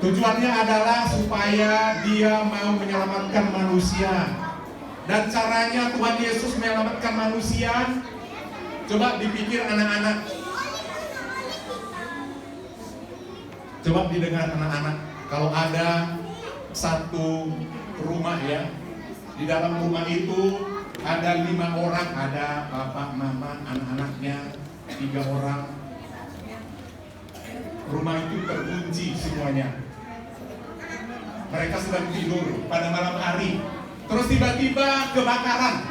Tujuannya adalah supaya dia mau menyelamatkan manusia. Dan caranya Tuhan Yesus menyelamatkan manusia, coba dipikir anak-anak. Coba didengar anak-anak. Kalau ada satu rumah ya, di dalam rumah itu ada 5 orang, ada bapak, mama, anak-anaknya, 3 orang. Rumah itu terkunci semuanya. Mereka sedang tidur pada malam hari. Terus tiba-tiba kebakaran.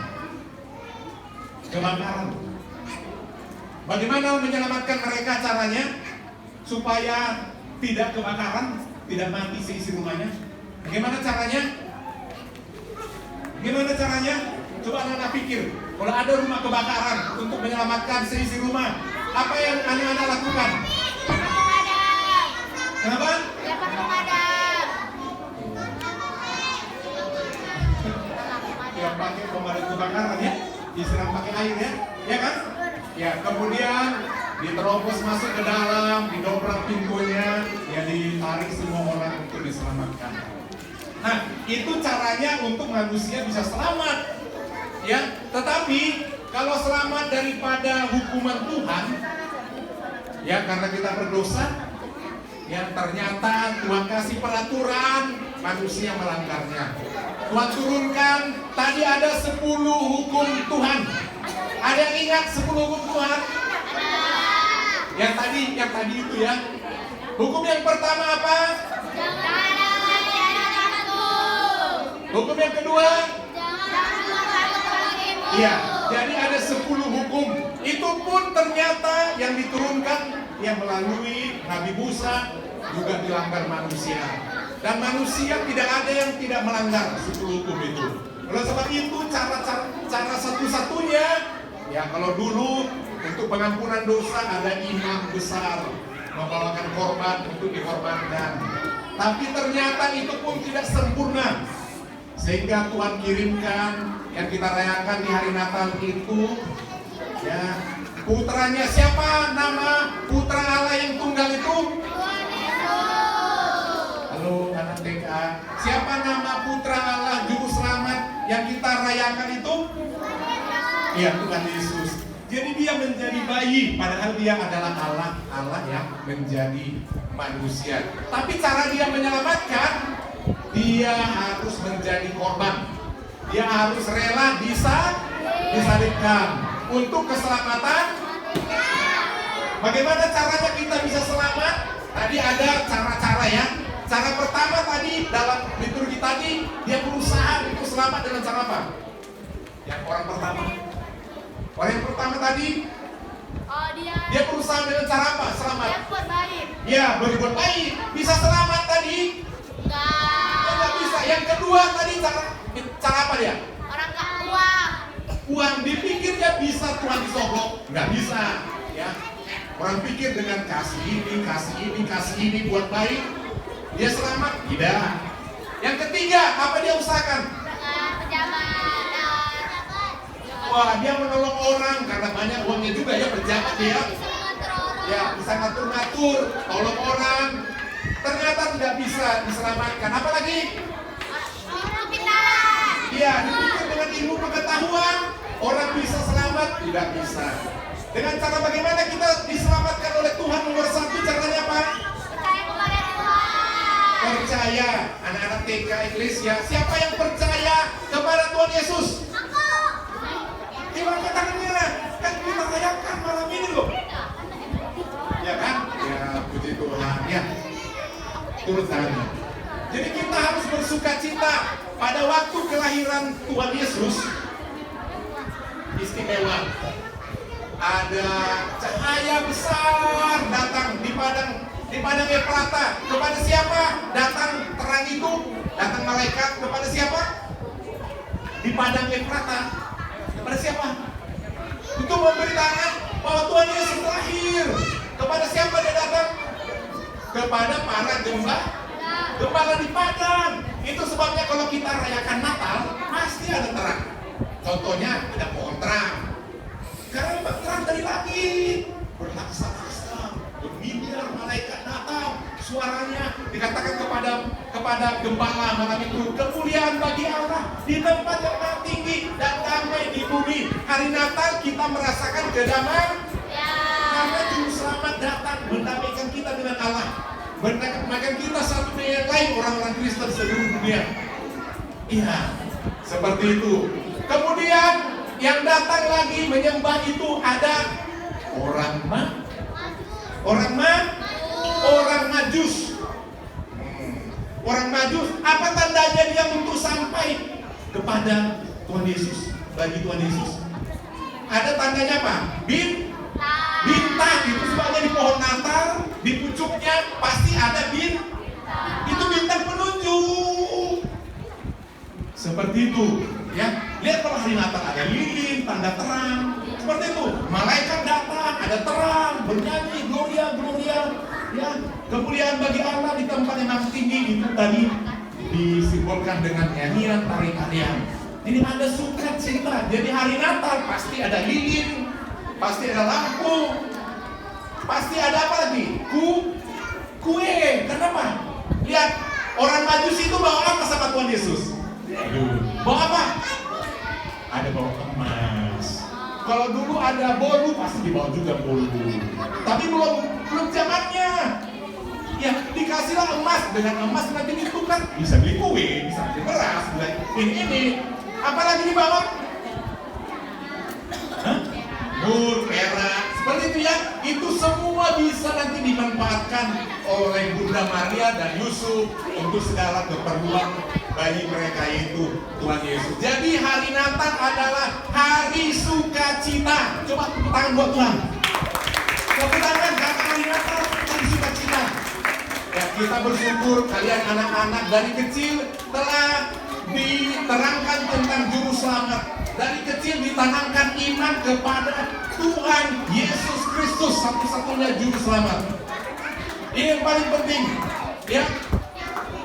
Bagaimana menyelamatkan mereka caranya? Supaya tidak kebakaran, tidak mati seisi rumahnya. Bagaimana caranya? Coba anak-anak pikir. Kalau ada rumah kebakaran untuk menyelamatkan seisi rumah, apa yang anak-anak lakukan? Kenapa? Yang pakai pemadam kebakaran ya, disiram pakai air ya kan? Ya, kemudian diterobos masuk ke dalam, didobrak pintunya, ya ditarik semua orang untuk diselamatkan. Nah, itu caranya untuk manusia bisa selamat. Ya, tetapi kalau selamat daripada hukuman Tuhan, ya karena kita berdosa, yang ternyata Tuhan kasih peraturan, manusia melanggarnya. Tuhan turunkan, tadi ada 10 hukum Tuhan. Ada yang ingat 10 hukum Tuhan? Yang tadi itu ya. Hukum yang pertama apa? Hukum yang kedua? Iya, jadi ada 10 hukum. Itu pun ternyata yang diturunkan yang melalui Nabi Musa juga dilanggar manusia. Dan manusia tidak ada yang tidak melanggar 10 hukum itu. Oleh sebab itu cara satu-satunya, ya kalau dulu untuk pengampunan dosa ada imam besar membawakan korban untuk dikorbankan. Tapi ternyata itu pun tidak sempurna. Sehingga Tuhan kirimkan yang kita rayakan di hari Natal itu, ya putranya. Siapa nama putra Allah yang tunggal itu? Halo anak TK. Siapa nama putra Allah juru selamat yang kita rayakan itu? Iya, Tuhan Yesus. Jadi dia menjadi bayi, padahal dia adalah Allah yang menjadi manusia. Tapi cara dia menyelamatkan, dia harus menjadi korban. Dia harus rela disalibkan untuk keselamatan. Bagaimana caranya kita bisa selamat? Tadi ada cara-cara ya. Cara pertama tadi dalam liturgi tadi, dia berusaha untuk selamat dengan cara apa? Yang orang yang pertama tadi, dia berusaha dengan cara apa? Selamat. Berbuat baik. Ya, berbuat baik. Bisa selamat tadi? Enggak bisa. Yang kedua tadi cara apa dia? Orang gak uang. Uang, dipikir dia bisa Tuhan disogok. Nggak bisa. Ya. Orang pikir dengan kasih ini buat baik, dia selamat. Tidak. Yang ketiga, apa dia usahakan? Pejabat. Wah, dia menolong orang karena banyak uangnya juga ya, pejabat dia. Ya, bisa ngatur-ngatur, tolong orang. Ternyata tidak bisa diselamatkan. Apalagi? Iya, dipikir dengan ilmu pengetahuan orang bisa selamat, tidak bisa. Dengan cara bagaimana kita diselamatkan oleh Tuhan? Nomor 1 caranya apa? Percaya kepada Tuhan. Percaya. Anak-anak TK Eklesia, siapa yang percaya kepada Tuhan Yesus? Angkat tangannya, kan kita rayakan malam ini loh. Ya kan? Ya puji Tuhan. Ya, turut tangannya. Jadi kita harus bersuka cita pada waktu kelahiran Tuhan Yesus. Istimewa. Ada cahaya besar datang di padang Efrata. Kepada siapa datang terang itu? Datang malaikat kepada siapa? Di padang Efrata. Kepada siapa? Untuk memberitakan bahwa Tuhan Yesus lahir. Kepada siapa dia datang? Kepada para gembala di padang. Itu sebabnya kalau kita rayakan Natal pasti ada terang. Contohnya ada pohon terang. Karena memang terang dari langit, berlaksa-laksa, bermiliar malaikat datang. Suaranya dikatakan kepada gembala malam itu, kemuliaan bagi Allah di tempat yang maha tinggi dan damai di bumi. Hari Natal kita merasakan kedamaian karena Juru Selamat datang mendamaikan kita dengan Allah, mendamaikan kita satu dengan yang lain, orang-orang Kristen seluruh dunia. Iya, seperti itu. Kemudian yang datang lagi menyembah itu ada orang Majus. Orang Majus, apa tandanya dia untuk sampai kepada Tuhan Yesus? Bagi Tuhan Yesus ada tandanya apa? Bintang. Itu sebabnya di pohon Natal, di pucuknya pasti ada itu bintang penunjuk. Seperti itu, ya. Lihat kalau hari Natal ada lilin, tanda terang. Seperti itu, malaikat datang, ada terang, bernyanyi gloria, gloria. Ya, kemuliaan bagi Allah di tempat yang maha tinggi. Itu tadi disimbolkan dengan nyanyian, tarian-tarian. Jadi ada sukacita. Jadi hari Natal pasti ada lilin, pasti ada lampu, pasti ada apa lagi? Kue. Kenapa? Lihat, orang Majus itu bawa apa sama Tuhan Yesus? Bawa apa? Ada bawa emas. Kalau dulu ada bolu, pasti dibawa juga bolu. Tapi belum zamannya. Ya, dikasihlah emas. Dengan emas nanti ditukar, bisa beli kue, bisa beli beras, ini. Apalagi dibawa? Mur, perak, seperti itu ya. Itu semua bisa nanti dimanfaatkan oleh Bunda Maria dan Yusuf untuk segala keperluan bagi mereka itu Tuhan Yesus. Jadi hari Natal adalah hari sukacita. Coba tepuk tangan buat Tuhan. Tepuk tangan karena hari Natal hari sukacita. Ya, kita bersyukur kalian anak-anak dari kecil telah diterangkan tentang Juru Selamat. Dari kecil ditanamkan iman kepada Tuhan Yesus Kristus, satu-satunya Juru Selamat. Ini yang paling penting, ya.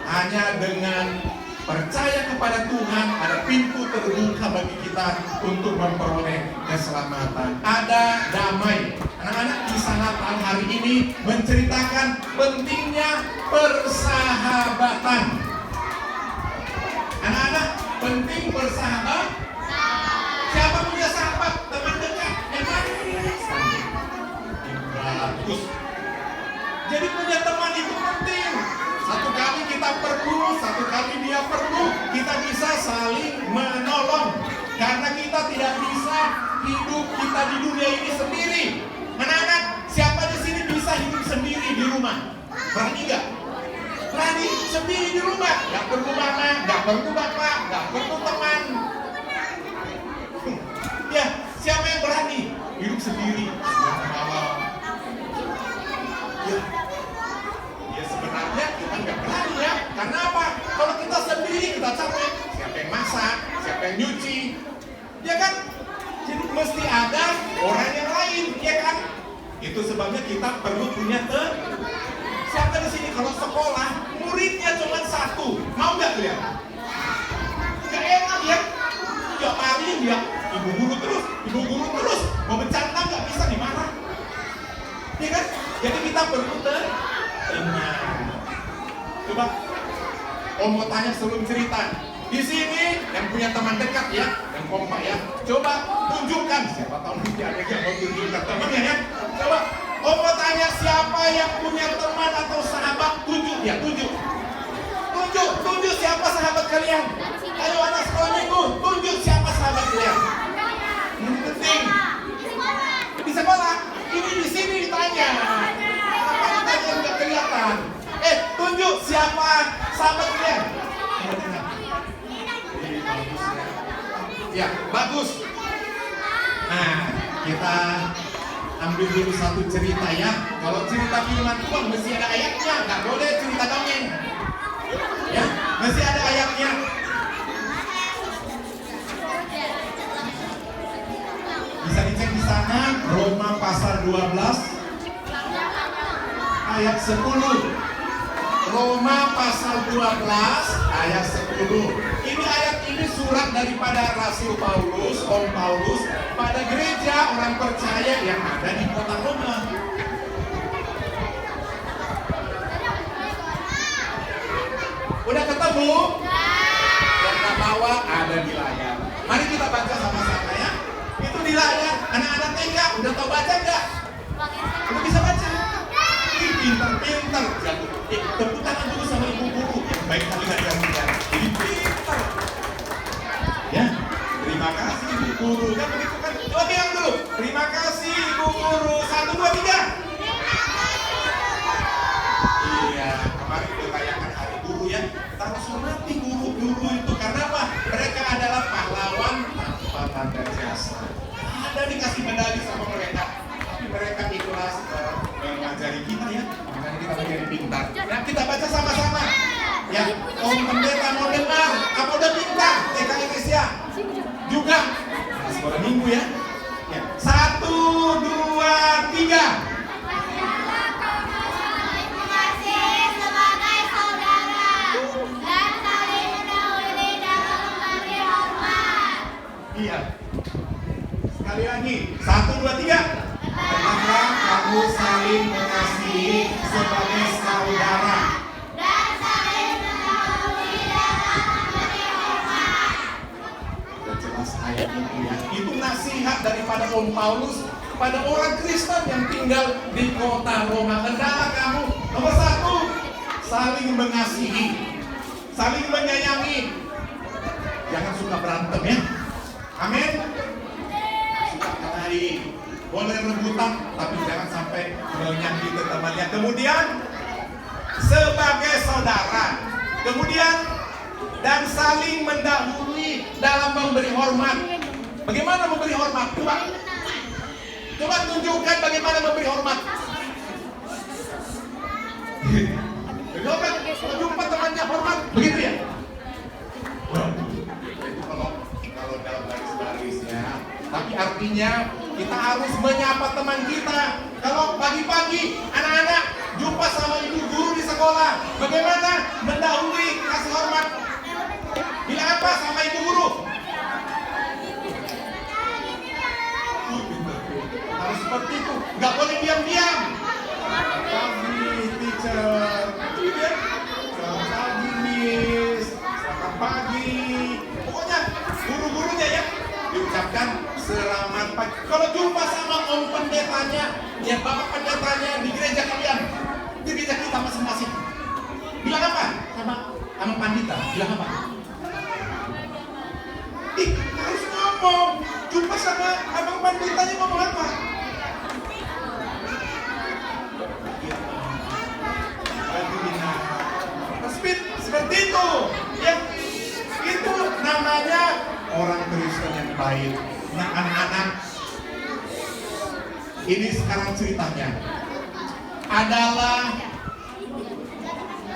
Hanya dengan percaya kepada Tuhan ada pintu terbuka bagi kita untuk memperoleh keselamatan. Ada damai. Anak-anak, kisah Natal hari ini menceritakan pentingnya persahabatan. Anak-anak, penting bersahabat. Siapa punya sahabat? Teman dekat? Bagus. Jadi punya teman itu penting. Satu kali kita perlu, satu kali dia perlu, kita bisa saling menolong. Karena kita tidak bisa hidup kita di dunia ini sendiri. Anak-anak, siapa di sini bisa hidup sendiri di rumah? Berani nggak? Berani sendiri di rumah. Nggak perlu mama, nggak perlu bapak, nggak perlu teman. Ya, siapa yang berani hidup sendiri? Malam. Ya sebenarnya kita nggak berani ya. Karena apa? Kalau kita sendiri kita capek. Siapa yang masak? Siapa yang nyuci? Ya kan? Jadi mesti ada orang yang lain, ya kan? Itu sebabnya kita perlu punya siapa di sini kalau sekolah muridnya cuma satu, mau nggak lihat? Nggak enak ya? Tiap hari dia ibu guru terus, mau bercanda nggak bisa dimarah, ya kan? Jadi kita perlu tenang. Coba, Om mau tanya sebelum cerita. Di sini yang punya teman dekat ya, yang kompak ya. Coba tunjukkan. Siapa tahu nanti ada yang mau tunjukkan temannya ya. Coba, Om mau tanya siapa yang punya teman atau sahabat, tunjuk ya, tunjuk siapa sahabat kalian. Ayo anak sekolah minggu, tunjuk siapa sahabat kalian. Ini penting. Di sekolah, ini di sini ditanya. Apa ditanya nggak kelihatan? Tunjuk siapa sahabat kalian. Ya, bagus. Nah, kita ambil dulu satu cerita ya. Kalau cerita firman Tuhan mesti ada ayatnya, nggak boleh cerita dongeng. Ya, mesti ada ayatnya. Bisa dicek di sana, Roma pasal 12 ayat 10. Roma pasal 12 ayat 10. Ayat ini surat daripada Rasul Paulus, Om Paulus pada gereja orang percaya yang ada di kota Roma. Udah ketemu? Yang tak bawa ada di layar. Mari kita baca sama-sama ya. Itu di layar. Anak-anak TK udah tahu baca nggak? Udah bisa baca? Ih, pintar-pintar. Tepuk tangan dulu sama ibu guru. Yang baik kali nggak diambil. Jadi pintar. Ya, terima kasih ibu guru. Kan begitu kan? Coba bilang dulu. Terima kasih ibu guru. 1, 2, 3. Iya, kemarin kita tayangkan hari guru ya. Kita harus hormati guru-guru itu. Karena apa? Mereka adalah pahlawan tanpa tanda jasa. Ada dikasih medali sama mereka, tapi mereka ikhlas mengajari kita ya. Makanya kita menjadi pintar. Nah, kita baca sama-sama. Ya, Om Pendeta mau dengar. Apa udah pintar? TK Indonesia juga. Nah, sekolah minggu ya. Ya, 1, 2, 3. Iya. Sekali lagi. 1, 2, 3. Tetaplah kamu saling mengasihi sebagai saudara. Dan saling mendahului dalam memberi hormat. Sudah jelas ayat itu ya. Itu nasihat daripada Om Paulus kepada orang Kristen yang tinggal di kota Roma. Hendaklah kamu nomor 1 saling mengasihi, saling menyayangi. Jangan suka berantem ya. Amin. Suka kelahi, boleh rebutan, tapi jangan sampai menyakiti temannya. Kemudian sebagai saudara. Kemudian dan saling mendahului dalam memberi hormat. Bagaimana memberi hormat? Coba tunjukkan bagaimana memberi hormat. Coba jumpa temannya hormat, begitu ya? Kalau dalam baris-baris ya. Tapi artinya kita harus menyapa teman kita. Kalau pagi-pagi anak-anak jumpa sama ibu guru di sekolah, bagaimana mendahului kasih hormat? Bilang apa sama ibu guru? Harus seperti itu, nggak boleh diam-diam. Selamat pagi, teacher. Selamat pagi, miss. Selamat pagi. Pokoknya guru-gurunya ya diucapkan selamat pagi. Kalau jumpa sama om pendetanya, ya bapak pendetanya di gereja kalian, di gereja kita masing-masing, bilang apa? Sama pandita, bilang apa? Harus ngomong. Jumpa sama abang panditanya ngomong apa? Seperti itu. Ya, itu namanya orang Kristen yang baik. Nah, anak-anak, ini sekarang ceritanya adalah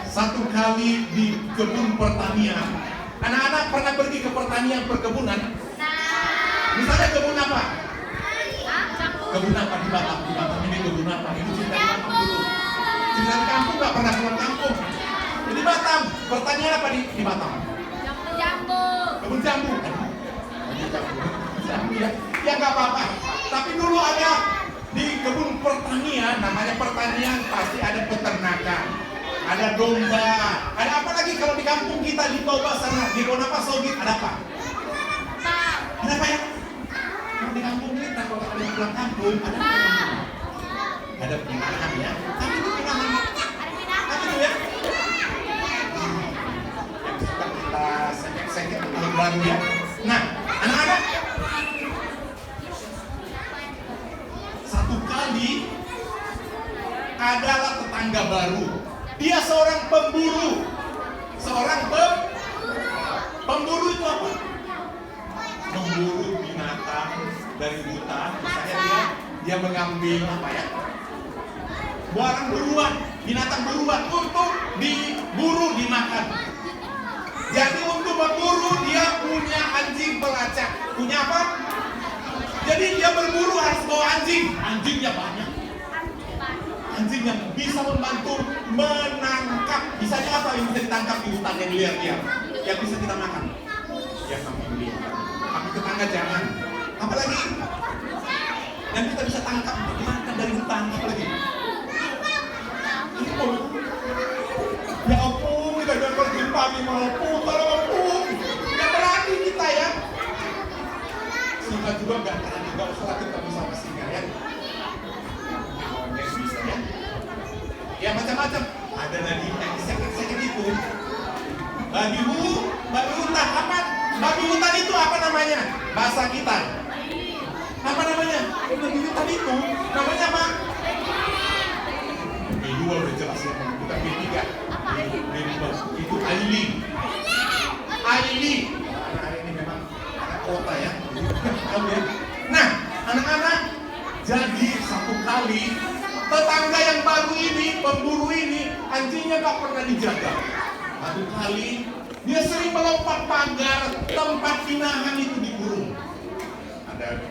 satu kali di kebun pertanian. Anak-anak pernah pergi ke pertanian perkebunan? Misalnya kebun apa? Kebun apa di Batam? Di Batam ini kebun apa? Ini cerita di Batam dulu. Cerita di kampung nggak pernah pulang kampung. Di Batam, pertanian apa di Batam? Jambu. Kebun jambu. Jambu ya. Ya nggak apa-apa. Tapi dulu ada di kebun pertanian, namanya pertanian pasti ada peternakan. Ada domba. Ada apa lagi kalau di kampung kita di bawah sana di Bonapa Sogit ada apa? Ada apa ya? Kalau di kampung kita kalau ada pulang kampung ada apa? Ada pinahan ya. Tapi itu pinahan. Tapi itu ya. Yang suka kita sekek-sekek tahun baru ya. Nah, anak-anak, satu kali adalah tetangga baru. Dia seorang pemburu. Pemburu itu apa? Memburu binatang dari hutan. Misalnya dia mengambil apa ya? Barang buruan, binatang buruan untuk diburu dimakan. Jadi untuk memburu dia punya anjing pelacak. Punya apa? Jadi dia berburu harus bawa anjing. Anjingnya banyak. Anjing yang bisa membantu menangkap. Bisanya apa yang bisa ditangkap di hutan yang liar dia? Yang bisa kita makan. Ya kambing liar. Kambing tetangga jangan. Apalagi yang kita bisa tangkap dimakan dari hutan. Apalagi? Ya ampun, kita jangan berjumpa kami mau putar. Gak berani kita ya. Singa juga gak berani, gak usah ketemu sama singa ya. Monyet bisa ya. Ya macam-macam. Ada lagi yang sakit-sakit itu. Babi hutan apa? Babi hutan itu apa namanya? Bahasa kita. Apa namanya? Babi hutan itu namanya apa? B2 udah jelas ya, bukan B3. Itu ailing. Anak ini memang anak kota ya. Nah, anak-anak, jadi satu kali tetangga yang baru ini, pemburu ini, anjingnya gak pernah dijaga. Satu kali dia sering melompat pagar tempat pinahan itu dikurung. Ada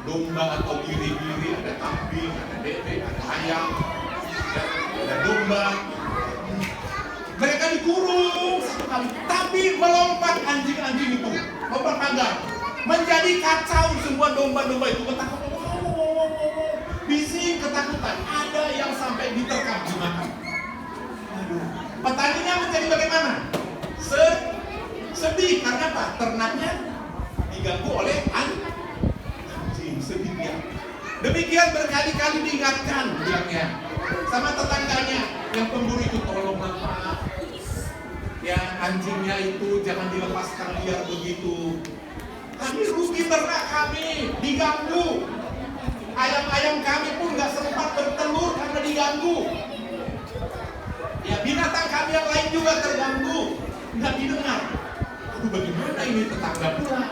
domba atau biri-biri, ada kambing, ada bebek, ada ayam, ada domba. Mereka dikurung satu kali, tapi melompat anjing-anjing itu, lompat pagar, menjadi kacau semua domba-domba itu ketakutan. Bising ketakutan, ada yang sampai diterkam dimakan. Aduh, petaninya menjadi bagaimana? Sedih karena apa? Ternaknya diganggu oleh anjing, sedih dia. Demikian berkali-kali diingatkan bilangnya sama tetangganya yang pemburu itu, tolonglah Pak, ya anjingnya itu jangan dilepaskan liar begitu. Kami rugi ternak kami, diganggu. Ayam-ayam kami pun nggak sempat bertelur karena diganggu. Ya binatang kami yang lain juga terganggu, nggak didengar. Aduh bagaimana ini tetangga pula.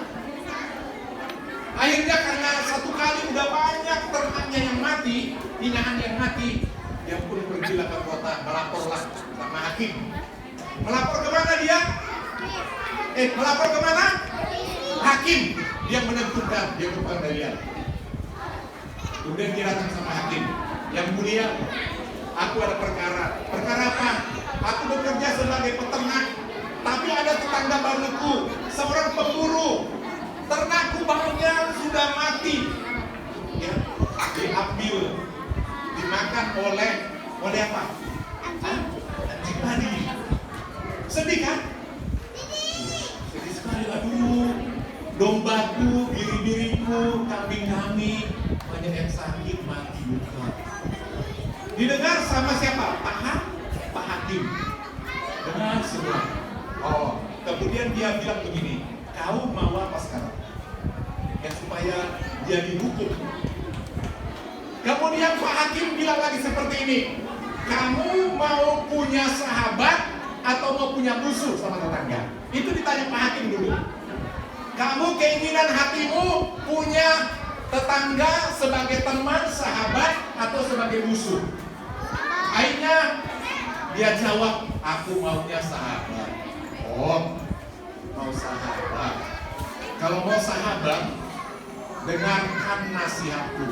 Akhirnya karena satu kali udah banyak ternaknya yang mati, binaan yang mati, dia pun pergilah ke kota, melaporlah sama hakim. Melapor kemana dia? Melapor kemana? Hakim. Dia menentukan, dia berpengadilan. Kemudian dia datang sama hakim. Yang mulia, aku ada perkara. Perkara apa? Aku bekerja sebagai peternak, tapi ada tetangga baruku, seorang pemburu. Ternakku banyak sudah mati. Ya, diambil, dimakan oleh apa? Anjing tadi. Sedih kan? Sedih sekali. Aduh, dombaku, biri-biriku, kambing kami banyak yang sakit mati juga. Didengar sama siapa? Pak Hakim. Dengar semua. Oh, kemudian dia bilang begini, kau mau apa sekarang? Ya supaya dia dihukum. Kemudian Pak Hakim bilang lagi seperti ini, kamu mau punya sahabat atau mau punya musuh sama tetangga? Itu ditanya Pak Hakim dulu. Kamu keinginan hatimu punya tetangga sebagai teman, sahabat, atau sebagai musuh? Akhirnya dia jawab, aku maunya sahabat. Oh, mau sahabat. Kalau mau sahabat, dengarkan nasihatku.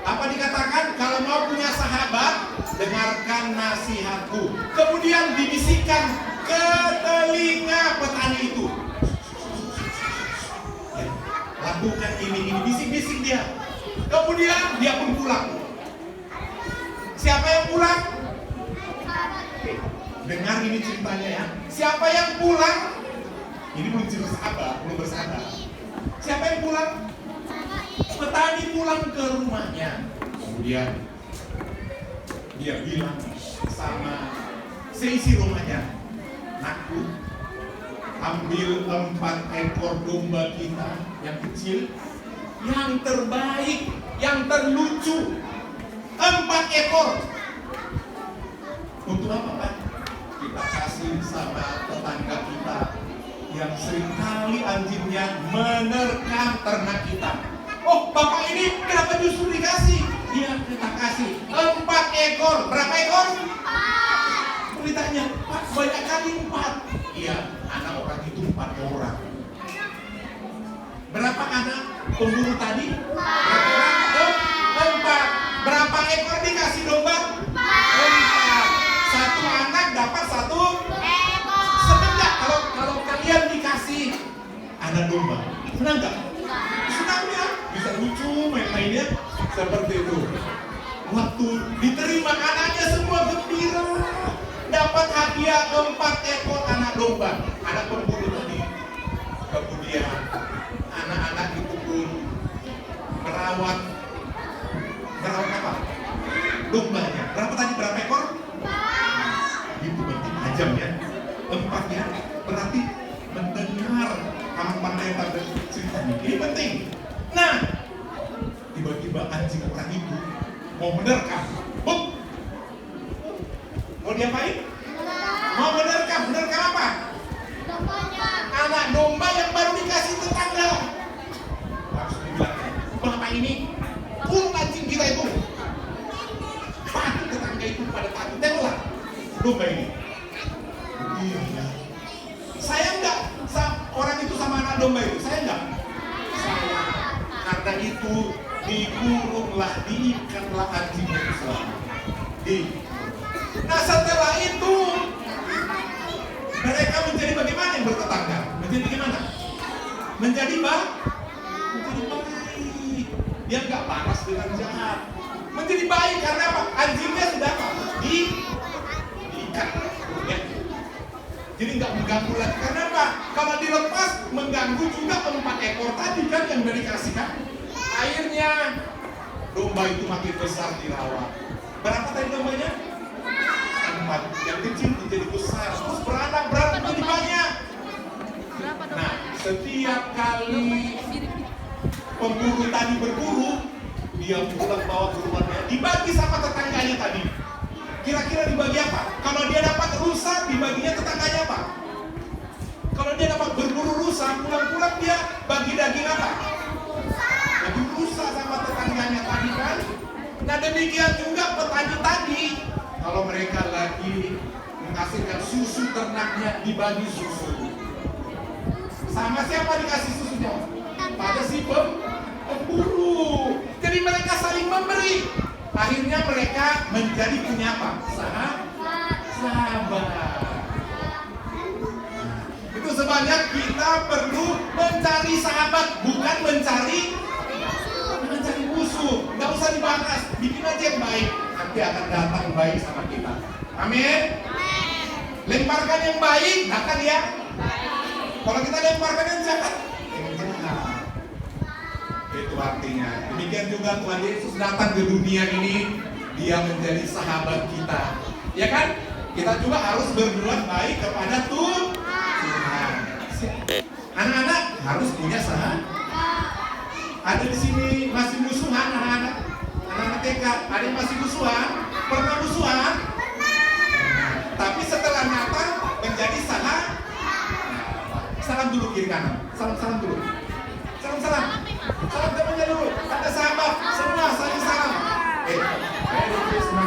Apa dikatakan? Kalau mau punya sahabat, dengarkan nasihatku. Kemudian dibisikkan ke telinga petani itu. Lakukan ini, bisik-bisik dia. Kemudian dia pun pulang. Siapa yang pulang? Dengar ini ceritanya ya. Siapa yang pulang? Ini belum cerita sahabat, belum bersahabat. Siapa yang pulang? Petani pulang ke rumahnya. Kemudian dia bilang sama seisi rumahnya, nakku, ambil 4 ekor domba kita yang kecil, yang terbaik, yang terlucu, 4 ekor. Untuk apa Pak? Kita kasih sama tetangga kita yang seringkali anjingnya menerkam ternak kita. Oh Bapak ini kenapa justru dikasih? Iya kita kasih 4 ekor. Berapa ekor? 4. Beritanya Pak banyak kali 4. Iya anak orang itu 4 orang. Berapa anak pemburu tadi? 4. Berapa ekor dikasih domba? 4. Satu anak dapat 1 ekor. Senang kalau kalian dikasih anak domba? Senang nggak? Senang ya? Bisa lucu main-mainnya seperti itu. Waktu diterima anaknya semua gembira, dapat hadiah. dia 4 ekor anak domba. Ada pemburu tadi. Kemudian anak-anak itu pun merawat apa? Dombanya. Berapa tadi? Berapa ekor? Itu berarti tajam ya. 4 ya. Berarti mendengar apa yang tadi ceritanya. Ini penting. Nah, tiba-tiba anjing orang itu mau menerkam. Mau diapain? Mau menerkam. Menerkam apa? Anak domba yang baru dikasih tetangga. Langsung dibilang, bapak ini kurung anjing kita itu. Pasti tetangga itu pada takut. Tengoklah domba ini. Iya ya. Saya enggak, orang itu sama anak domba itu. Saya enggak. Saya. Karena itu dikurunglah, diikatlah anjingnya itu selama. Nah setelah itu mereka menjadi bagaimana yang bertetangga? Menjadi bagaimana? Menjadi baik. Dia nggak balas dengan jahat. Menjadi baik karena apa? Anjingnya sudah apa? Diikat. Ya. Jadi nggak mengganggu lagi. Karena apa? Kalau dilepas mengganggu juga 4 ekor tadi kan yang udah dikasihkan. Akhirnya domba itu makin besar dirawat. Berapa tadi dombanya? 4. Yang kecil menjadi besar, terus beranak menjadi banyak. Nah, setiap kali pemburu tadi berburu, dia pulang bawa ke rumahnya, dibagi sama tetangganya tadi. Kira-kira dibagi apa? Kalau dia dapat rusa, dibaginya tetangganya apa? Kalau dia dapat berburu rusa, pulang-pulang dia bagi daging apa? Daging rusa sama tetangganya tadi kan? Nah demikian juga petani tadi. Kalau mereka lagi menghasilkan susu ternaknya, dibagi susu. Sama siapa dikasih susunya? Pada si pemburu. Jadi mereka saling memberi. Akhirnya mereka menjadi punya apa? Sahabat. Itu sebabnya kita perlu mencari sahabat, bukan mencari musuh. Nggak usah dibahas, bikin aja yang baik. Nanti akan datang baik sama kita. Amin. Lemparkan yang baik, datang ya. Kalau kita lemparkan yang jahat, itu artinya. Demikian juga Tuhan Yesus datang ke dunia ini, dia menjadi sahabat kita. Ya kan? Kita juga harus berbuat baik kepada Tuhan. Anak-anak harus punya sahabat. Ada di sini masih musuhan anak-anak. Anak-anak TK, ada yang masih musuhan? Pernah musuhan? Tapi setelah Natal menjadi sahabat. Salam dulu kiri kanan. Salam dulu. Salam. Salam temannya dulu. Ada sahabat. Semua saling salam.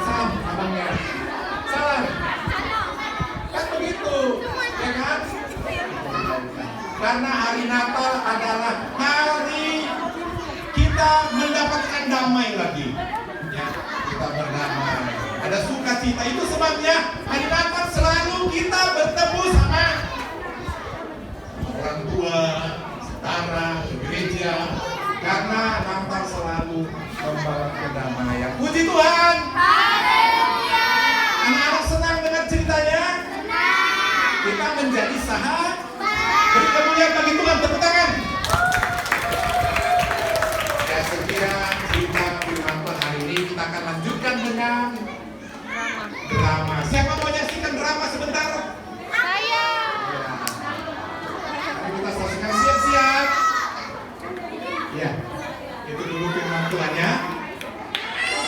Salam abangnya. Salam. Kan begitu. Ya kan? Karena hari Natal adalah hari kita mendapatkan damai lagi. Ya, kita berdamai. Ada sukacita. Itu sebabnya hari Natal selalu kita bertemu sama orang tua, saudara, gereja. Karena Natal selalu membawa kedamaian. Puji Tuhan. Haleluya. Anak-anak senang dengar ceritanya? Senang. Kita menjadi sahabat. Beri kemuliaan bagi Tuhan, tepuk tangan. Ya, sekira kita firman Tuhan hari ini kita akan lanjutkan dengan drama. Siapa mau menyaksikan drama sebentar? Saya. Ya. Mari kita saksikan, siap-siap. Ya, itu dulu firman Tuhannya.